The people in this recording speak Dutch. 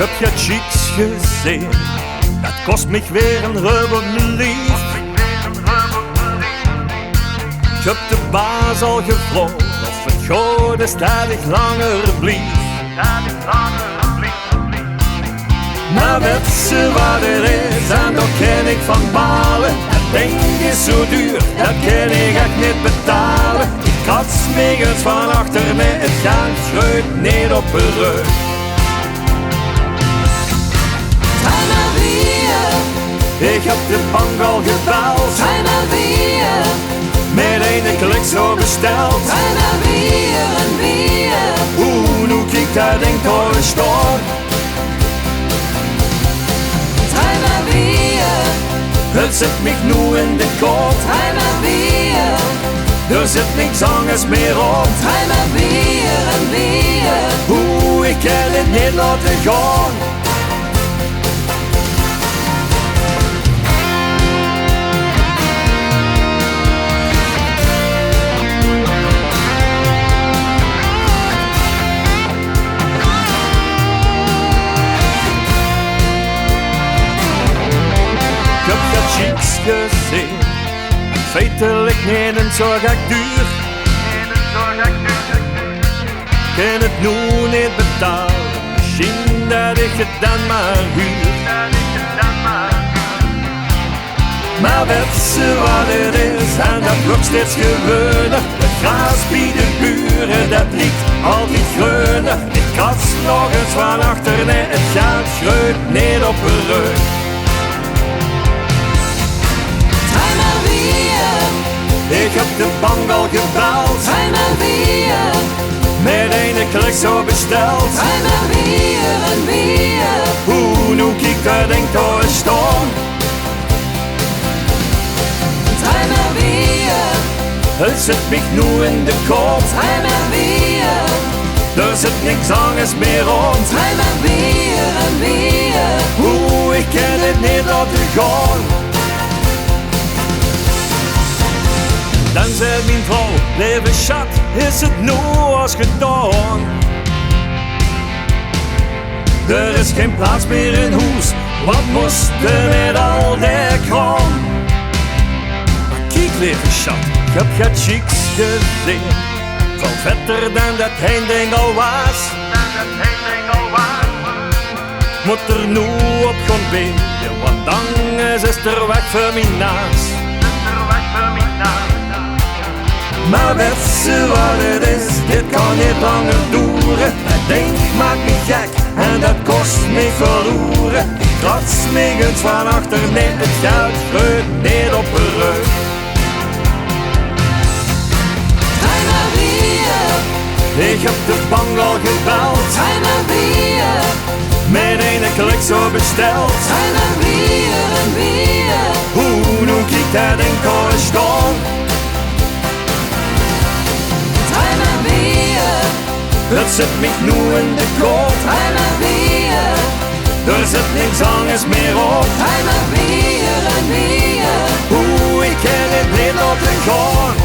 heb je chicks gezien, dat kost me weer een rubber lief. Ik heb de baas al gevraagd of het goede stadig langer blieft. Maar weet ze wat het is en daar ken ik van balen. Het ding is zo duur, dat kan ik echt niet betalen. Ik kats me eens van achter met het gaan schreeuwt niet op de rug. Ik heb de bank al gebeld, met een klik zo besteld. Hoe nu kijkt dat ding door de storm. Het zit me nu in de kop. Er zit niks anders meer op. Hoe ik kan het niet laten gaan. Ik heb dat chicks gezien, feitelijk niet en zo gek duur. Kan het nu niet betalen, misschien dat ik het dan maar huur. Maar weet ze wat het is en dat wordt steeds geweuner. Het gras bij de buren, dat ligt altijd groener. Ik kats nog eens van achter, nee het gaat schreeuwt niet op de rug. Ik heb de bank al gebeld, met een klik zo besteld. Hoe nu kijkt dat ding door de storm. Het zit me nu in de kop. Er zit niks anders meer op. Hoe ik kan het niet laten gaan. Dan zei mijn vrouw, lieve schat, is het nu als gedaan? Er is geen plaats meer in huis, wat moest er met al die kram? Maar kijk lieve schat, ik heb je chicks gezien, veel vetter dan dat heen ding al was. Moet er nu op gaan bieden, want dan is er weg voor mijn naast. Maar weet ze wat het is, dit kan niet langer duren. Dat ding maakt me gek en dat kost me verloren. Ik klats me eens van achter, nee het geld schreeuwt niet op de rug. Ik heb de bank al gebeld, met een klik zo besteld. Hoe nu kijkt dat ding door de storm. Het zit me nu in de kop. Er zit niks anders meer op. Hoe ik kan het niet laten gaan.